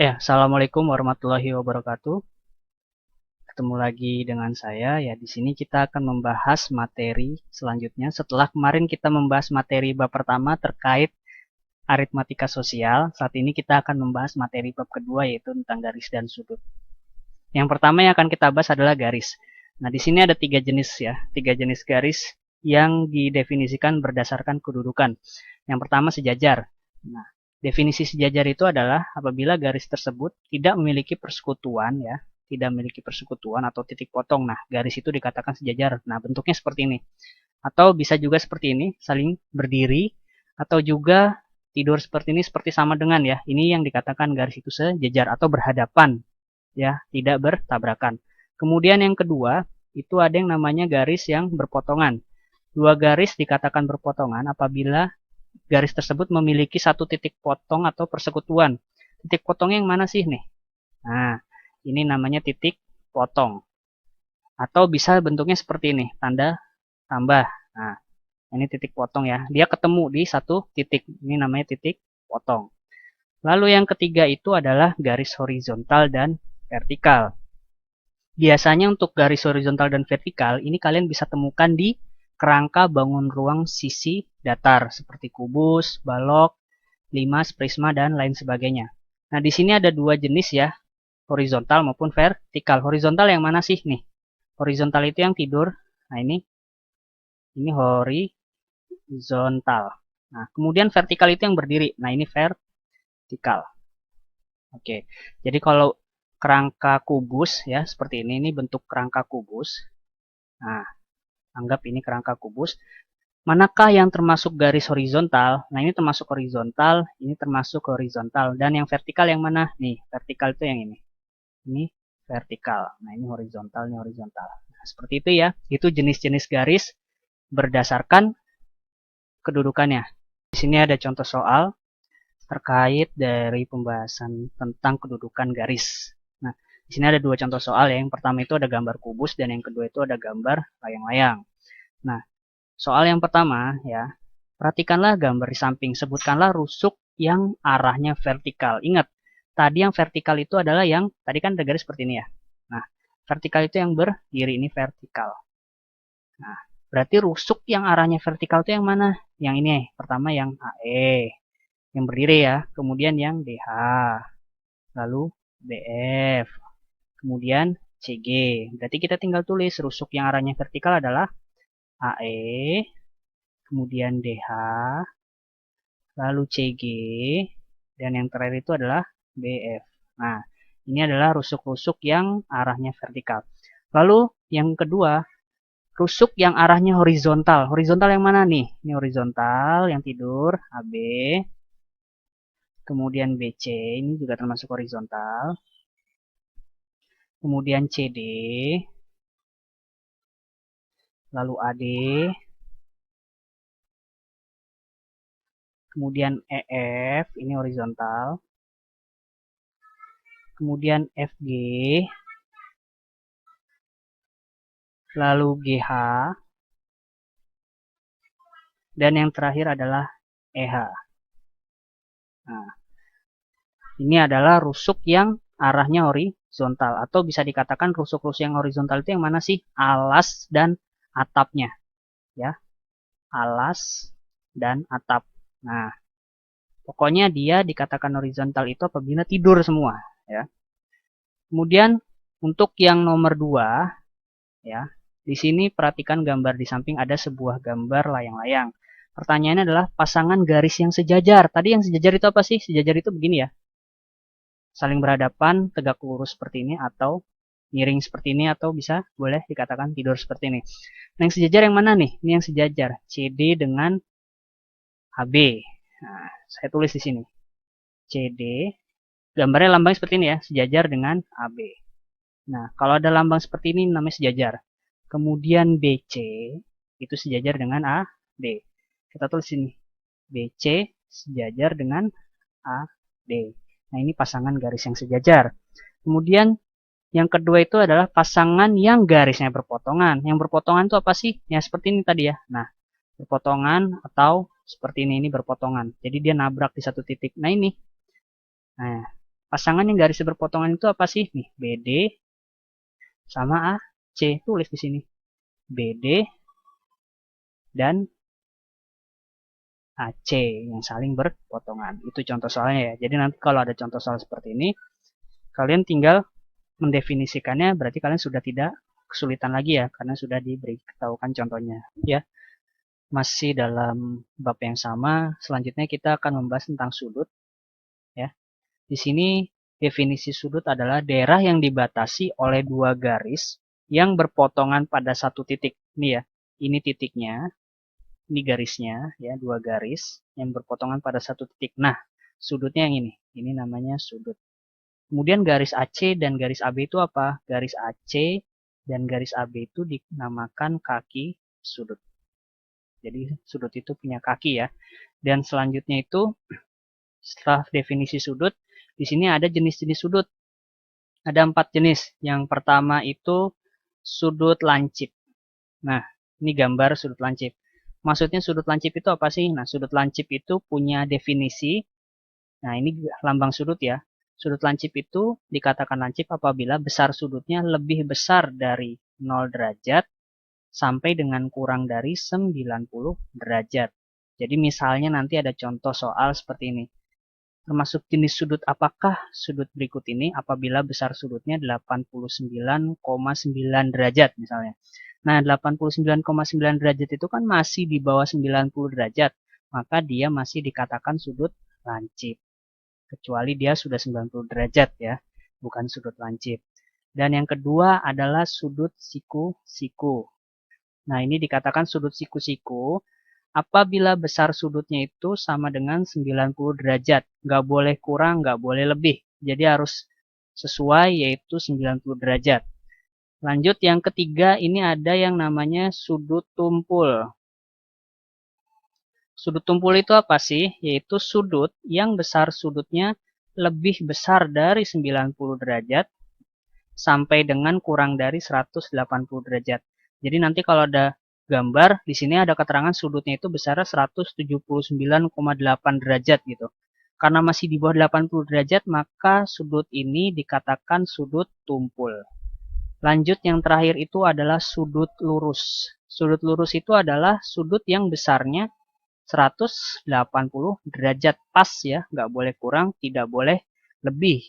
Assalamualaikum warahmatullahi wabarakatuh. Ketemu lagi dengan saya. Ya, di sini kita akan membahas materi selanjutnya. Setelah kemarin kita membahas materi bab pertama terkait aritmatika sosial, saat ini kita akan membahas materi bab kedua yaitu tentang garis dan sudut. Yang pertama yang akan kita bahas adalah garis. Nah, di sini ada tiga jenis garis yang didefinisikan berdasarkan kedudukan. Yang pertama sejajar. Nah, definisi sejajar itu adalah apabila garis tersebut tidak memiliki persekutuan atau titik potong. Nah, garis itu dikatakan sejajar. Nah, bentuknya seperti ini. Atau bisa juga seperti ini, saling berdiri atau juga tidur seperti ini seperti sama dengan ya. Ini yang dikatakan garis itu sejajar atau berhadapan. Ya, tidak bertabrakan. Kemudian yang kedua, itu ada yang namanya garis yang berpotongan. Dua garis dikatakan berpotongan apabila garis tersebut memiliki satu titik potong atau persekutuan. Titik potongnya yang mana sih nih? Nah, ini namanya titik potong. Atau bisa bentuknya seperti ini, tanda tambah. Nah, ini titik potong ya. Dia ketemu di satu titik. Ini namanya titik potong. Lalu yang ketiga itu adalah garis horizontal dan vertikal. Biasanya untuk garis horizontal dan vertikal, ini kalian bisa temukan di kerangka bangun ruang sisi datar, seperti kubus, balok, limas, prisma, dan lain sebagainya. Nah, di sini ada dua jenis ya, horizontal maupun vertikal. Horizontal yang mana sih nih? Horizontal itu yang tidur. Nah, ini horizontal. Nah, kemudian vertikal itu yang berdiri. Nah, ini vertikal. Oke, jadi kalau kerangka kubus ya seperti ini bentuk kerangka kubus. Nah, anggap ini kerangka kubus. Manakah yang termasuk garis horizontal? Nah, ini termasuk horizontal, ini termasuk horizontal. Dan yang vertikal yang mana? Nih, vertikal itu yang ini. Ini vertikal. Nah, ini horizontal, ini horizontal. Nah, seperti itu ya. Itu jenis-jenis garis berdasarkan kedudukannya. Di sini ada contoh soal terkait dari pembahasan tentang kedudukan garis. Nah, di sini ada dua contoh soal ya. Yang pertama itu ada gambar kubus dan yang kedua itu ada gambar layang-layang. Nah, soal yang pertama ya, perhatikanlah gambar di samping. Sebutkanlah rusuk yang arahnya vertikal. Ingat, tadi yang vertikal itu adalah yang, tadi kan ada garis seperti ini ya. Nah, vertikal itu yang berdiri, ini vertikal. Nah, berarti rusuk yang arahnya vertikal itu yang mana? Yang ini, pertama yang AE. Yang berdiri ya, kemudian yang DH, lalu BF, kemudian CG. Berarti kita tinggal tulis rusuk yang arahnya vertikal adalah AE, kemudian DH, lalu CG, dan yang terakhir itu adalah BF. Nah, ini adalah rusuk-rusuk yang arahnya vertikal. Lalu yang kedua, rusuk yang arahnya horizontal. Horizontal yang mana nih? Ini horizontal yang tidur, AB, kemudian BC, ini juga termasuk horizontal. Kemudian CD, lalu AD, kemudian EF, ini horizontal. Kemudian FG, lalu GH, dan yang terakhir adalah EH. Nah, ini adalah rusuk yang arahnya horizontal atau bisa dikatakan rusuk-rusuk yang horizontal itu yang mana sih? Alas dan atapnya, ya. Alas dan atap. Nah, pokoknya dia dikatakan horizontal itu apabila tidur semua, ya. Kemudian untuk yang nomor 2, ya. Di sini perhatikan gambar di samping ada sebuah gambar layang-layang. Pertanyaannya adalah pasangan garis yang sejajar. Tadi yang sejajar itu apa sih? Sejajar itu begini ya. Saling berhadapan, tegak lurus seperti ini atau miring seperti ini atau bisa boleh dikatakan tidur seperti ini. Nah, yang sejajar yang mana nih? Ini yang sejajar. CD dengan HB. Nah, saya tulis di sini. CD, gambarnya lambang seperti ini ya, sejajar dengan AB. Nah, kalau ada lambang seperti ini namanya sejajar. Kemudian BC itu sejajar dengan AD. Kita tulis sini. BC sejajar dengan AD. Nah, ini pasangan garis yang sejajar. Kemudian yang kedua itu adalah pasangan yang garisnya berpotongan. Yang berpotongan itu apa sih? Ya seperti ini tadi ya. Nah, berpotongan atau seperti ini berpotongan. Jadi dia nabrak di satu titik. Nah, ini. Nah, Pasangan yang garis berpotongan itu apa sih? Nih, BD sama AC. Tulis di sini. BD dan AC yang saling berpotongan. Itu contoh soalnya ya. Jadi nanti kalau ada contoh soal seperti ini, kalian tinggal mendefinisikannya, berarti kalian sudah tidak kesulitan lagi ya, karena sudah diberitahukan contohnya. Ya, masih dalam bab yang sama, selanjutnya kita akan membahas tentang sudut. Ya, di sini definisi sudut adalah daerah yang dibatasi oleh dua garis yang berpotongan pada satu titik. Ini ya, ini titiknya, ini garisnya, ya, dua garis yang berpotongan pada satu titik. Nah, sudutnya yang ini namanya sudut. Kemudian garis AC dan garis AB itu apa? Garis AC dan garis AB itu dinamakan kaki sudut. Jadi sudut itu punya kaki ya. Dan selanjutnya itu setelah definisi sudut, di sini ada jenis-jenis sudut. Ada 4 jenis. Yang pertama itu sudut lancip. Nah, ini gambar sudut lancip. Maksudnya sudut lancip itu apa sih? Nah, sudut lancip itu punya definisi. Nah, ini lambang sudut ya. Sudut lancip itu dikatakan lancip apabila besar sudutnya lebih besar dari 0 derajat sampai dengan kurang dari 90 derajat. Jadi misalnya nanti ada contoh soal seperti ini. Termasuk jenis sudut apakah sudut berikut ini apabila besar sudutnya 89,9 derajat misalnya. Nah, 89,9 derajat itu kan masih di bawah 90 derajat. Maka dia masih dikatakan sudut lancip. Kecuali dia sudah 90 derajat ya, bukan sudut lancip. Dan yang kedua adalah sudut siku-siku. Nah, ini dikatakan sudut siku-siku apabila besar sudutnya itu sama dengan 90 derajat. Nggak boleh kurang, nggak boleh lebih. Jadi harus sesuai yaitu 90 derajat. Lanjut yang ketiga, ini ada yang namanya sudut tumpul. Sudut tumpul itu apa sih? Yaitu sudut yang besar sudutnya lebih besar dari 90 derajat sampai dengan kurang dari 180 derajat. Jadi nanti kalau ada gambar, di sini ada keterangan sudutnya itu besarnya 179,8 derajat gitu. Karena masih di bawah 80 derajat, maka sudut ini dikatakan sudut tumpul. Lanjut yang terakhir itu adalah sudut lurus. Sudut lurus itu adalah sudut yang besarnya 180 derajat pas ya, nggak boleh kurang, tidak boleh lebih.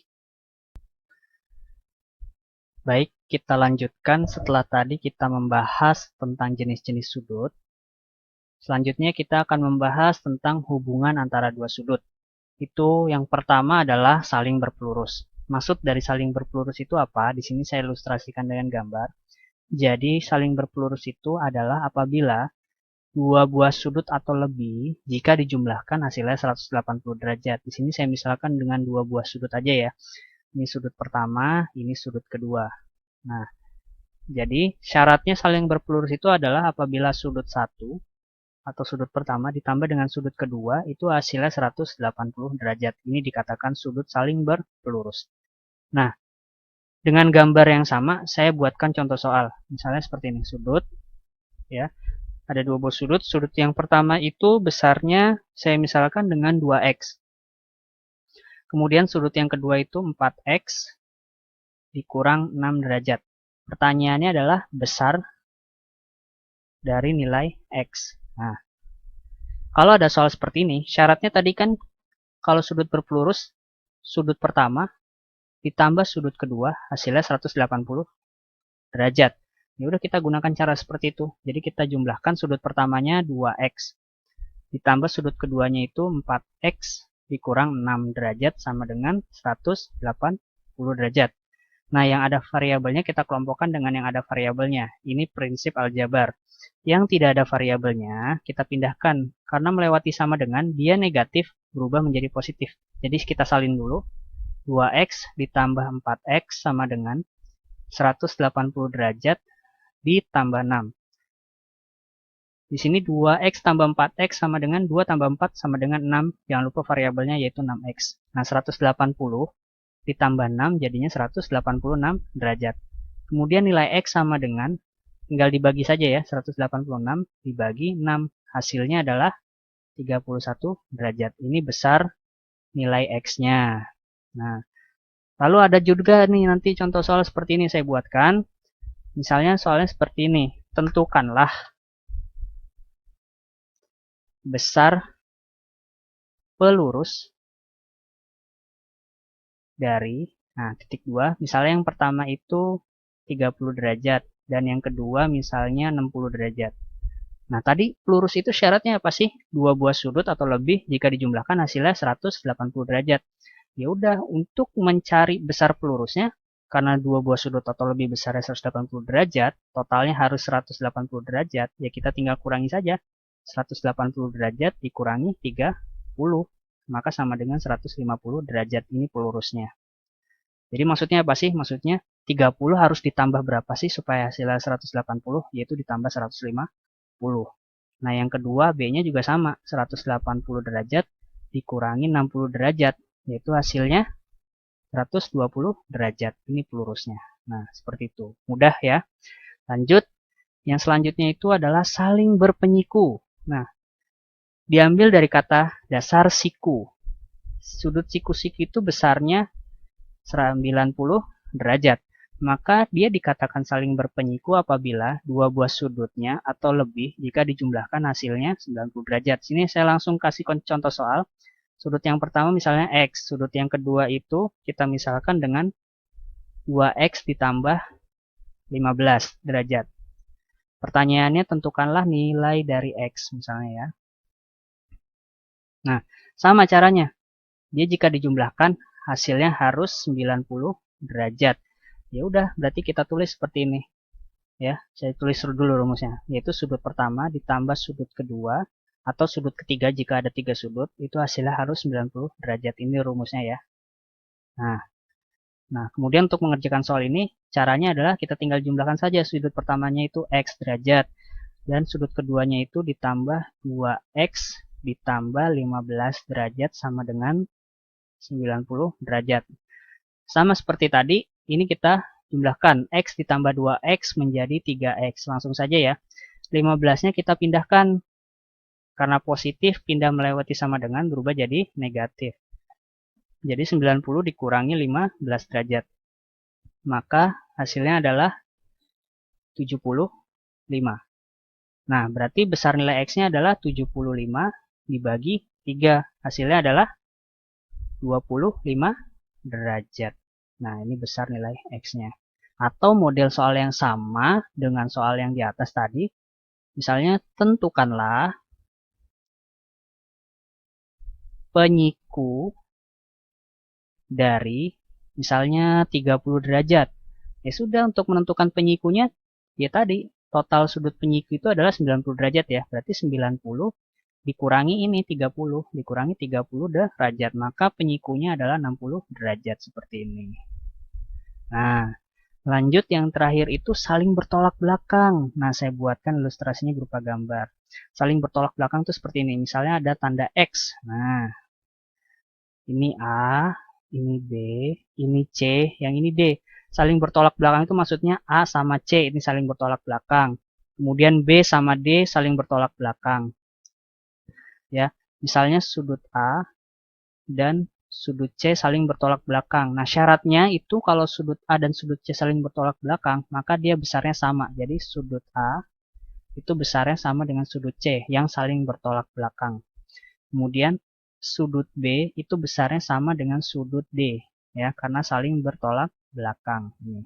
Baik, kita lanjutkan setelah tadi kita membahas tentang jenis-jenis sudut. Selanjutnya kita akan membahas tentang hubungan antara dua sudut. Itu yang pertama adalah saling berpelurus. Maksud dari saling berpelurus itu apa? Di sini saya ilustrasikan dengan gambar. Jadi saling berpelurus itu adalah apabila dua buah sudut atau lebih jika dijumlahkan hasilnya 180 derajat. Di sini saya misalkan dengan dua buah sudut aja ya. Ini sudut pertama, ini sudut kedua. Nah, jadi syaratnya saling berpelurus itu adalah apabila sudut satu atau sudut pertama ditambah dengan sudut kedua itu hasilnya 180 derajat. Ini dikatakan sudut saling berpelurus. Nah, dengan gambar yang sama saya buatkan contoh soal. Misalnya seperti ini, sudut ya. Ada dua buah sudut. Sudut yang pertama itu besarnya saya misalkan dengan 2x. Kemudian sudut yang kedua itu 4x dikurang 6 derajat. Pertanyaannya adalah besar dari nilai x. Nah, kalau ada soal seperti ini, syaratnya tadi kan kalau sudut berpelurus, sudut pertama ditambah sudut kedua hasilnya 180 derajat. Ya udah kita gunakan cara seperti itu. Jadi kita jumlahkan sudut pertamanya 2x. Ditambah sudut keduanya itu 4x dikurang 6 derajat sama dengan 180 derajat. Nah, yang ada variabelnya kita kelompokkan dengan yang ada variabelnya. Ini prinsip aljabar. Yang tidak ada variabelnya kita pindahkan. Karena melewati sama dengan, dia negatif berubah menjadi positif. Jadi kita salin dulu. 2x ditambah 4x sama dengan 180 derajat ditambah 6. Di sini 2x tambah 4x sama dengan 2 tambah 4 sama dengan 6. Jangan lupa variabelnya yaitu 6x. Nah, 180 ditambah 6 jadinya 186 derajat. Kemudian nilai x sama dengan, tinggal dibagi saja ya, 186 dibagi 6. Hasilnya adalah 31 derajat. Ini besar nilai x-nya. Nah, Lalu ada juga nih nanti contoh soal seperti ini saya buatkan. Misalnya soalnya seperti ini. Tentukanlah besar pelurus dari, nah titik 2, misalnya yang pertama itu 30 derajat dan yang kedua misalnya 60 derajat. Nah, tadi pelurus itu syaratnya apa sih? Dua buah sudut atau lebih jika dijumlahkan hasilnya 180 derajat. Ya udah, untuk mencari besar pelurusnya, karena dua buah sudut atau lebih besarnya 180 derajat, totalnya harus 180 derajat, ya kita tinggal kurangi saja. 180 derajat dikurangi 30, maka sama dengan 150 derajat ini pelurusnya. Jadi maksudnya apa sih? Maksudnya 30 harus ditambah berapa sih supaya hasilnya 180, yaitu ditambah 150. Nah, yang kedua B-nya juga sama, 180 derajat dikurangi 60 derajat, yaitu hasilnya 120 derajat. Ini pelurusnya. Nah, seperti itu. Mudah ya. Lanjut, yang selanjutnya itu adalah saling berpenyiku. Nah, diambil dari kata dasar siku. Sudut siku-siku itu besarnya 90 derajat. Maka dia dikatakan saling berpenyiku apabila dua buah sudutnya atau lebih jika dijumlahkan hasilnya 90 derajat. Sini saya langsung kasih contoh soal. Sudut yang pertama misalnya X, sudut yang kedua itu kita misalkan dengan 2X ditambah 15 derajat. Pertanyaannya tentukanlah nilai dari X misalnya ya. Nah, sama caranya. Dia jika dijumlahkan hasilnya harus 90 derajat. Ya udah, berarti kita tulis seperti ini. Ya, saya tulis dulu rumusnya, yaitu sudut pertama ditambah sudut kedua atau sudut ketiga jika ada 3 sudut, itu hasilnya harus 90 derajat. Ini rumusnya ya. Nah, kemudian untuk mengerjakan soal ini, caranya adalah kita tinggal jumlahkan saja sudut pertamanya itu X derajat, dan sudut keduanya itu ditambah 2X ditambah 15 derajat sama dengan 90 derajat. Sama seperti tadi, ini kita jumlahkan X ditambah 2X menjadi 3X. Langsung saja ya. 15-nya kita pindahkan. Karena positif, pindah melewati sama dengan berubah jadi negatif. Jadi 90 dikurangi 15 derajat. Maka hasilnya adalah 75. Nah, berarti besar nilai X-nya adalah 75 dibagi 3. Hasilnya adalah 25 derajat. Nah, ini besar nilai X-nya. Atau model soal yang sama dengan soal yang di atas tadi. Misalnya, tentukanlah penyiku dari misalnya 30 derajat. Ya sudah, untuk menentukan penyikunya, ya tadi, total sudut penyiku itu adalah 90 derajat ya. Berarti 90 dikurangi ini 30, dikurangi 30 derajat. Maka penyikunya adalah 60 derajat seperti ini. Nah, lanjut yang terakhir itu saling bertolak belakang. Nah, saya buatkan ilustrasinya berupa gambar. Saling bertolak belakang itu seperti ini. Misalnya ada tanda X. Nah, ini A, ini B, ini C, yang ini D. Saling bertolak belakang itu maksudnya A sama C ini saling bertolak belakang. Kemudian B sama D saling bertolak belakang. Ya, misalnya sudut A dan sudut C saling bertolak belakang. Nah, syaratnya itu kalau sudut A dan sudut C saling bertolak belakang, maka dia besarnya sama. Jadi sudut A itu besarnya sama dengan sudut C yang saling bertolak belakang. Kemudian sudut B itu besarnya sama dengan sudut D ya, karena saling bertolak belakang. Ini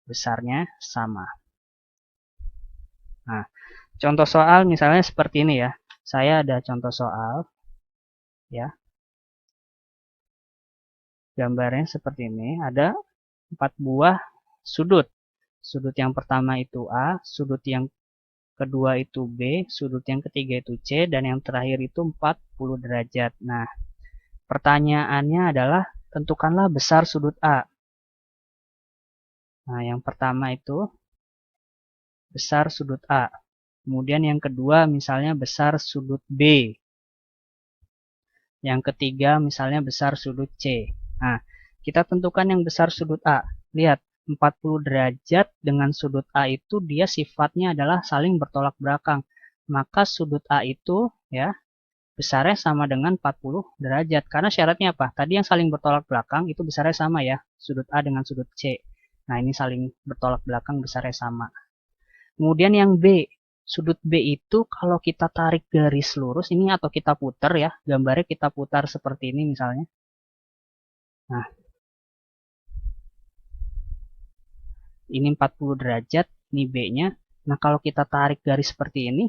besarnya sama. Nah, contoh soal misalnya seperti ini ya. Saya ada contoh soal ya. Gambarnya seperti ini, ada 4 buah sudut. Sudut yang pertama itu A, sudut yang kedua itu B, sudut yang ketiga itu C, dan yang terakhir itu 40 derajat. Nah, pertanyaannya adalah tentukanlah besar sudut A. Nah, yang pertama itu besar sudut A. Kemudian yang kedua misalnya besar sudut B. Yang ketiga misalnya besar sudut C. Nah, kita tentukan yang besar sudut A. Lihat, 40 derajat dengan sudut A itu dia sifatnya adalah saling bertolak belakang. Maka sudut A itu ya besarnya sama dengan 40 derajat. Karena syaratnya apa? Tadi yang saling bertolak belakang itu besarnya sama ya, sudut A dengan sudut C. Nah, ini saling bertolak belakang besarnya sama. Kemudian yang B, sudut B itu kalau kita tarik garis lurus ini atau kita putar ya, gambarnya kita putar seperti ini misalnya. Nah, ini 40 derajat, ini B-nya. Nah, kalau kita tarik garis seperti ini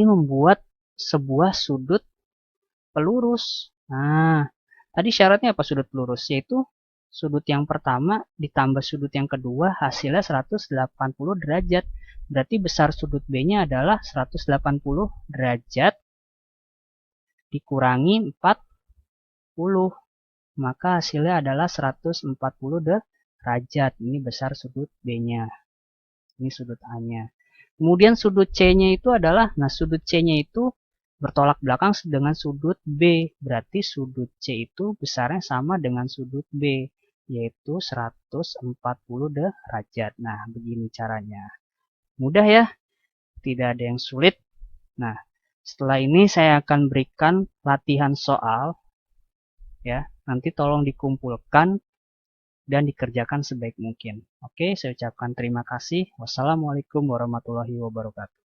membuat sebuah sudut pelurus. Nah, tadi syaratnya apa sudut pelurus? Yaitu sudut yang pertama ditambah sudut yang kedua hasilnya 180 derajat. Berarti besar sudut B-nya adalah 180 derajat dikurangi 40. Maka hasilnya adalah 140 derajat. Ini besar sudut B-nya. Ini sudut A-nya. Kemudian sudut C-nya itu adalah, nah sudut C-nya itu bertolak belakang dengan sudut B. Berarti sudut C itu besarnya sama dengan sudut B, yaitu 140 derajat. Nah, begini caranya. Mudah ya, tidak ada yang sulit. Nah, setelah ini saya akan berikan latihan soal. Ya, nanti tolong dikumpulkan dan dikerjakan sebaik mungkin. Oke, saya ucapkan terima kasih. Wassalamualaikum warahmatullahi wabarakatuh.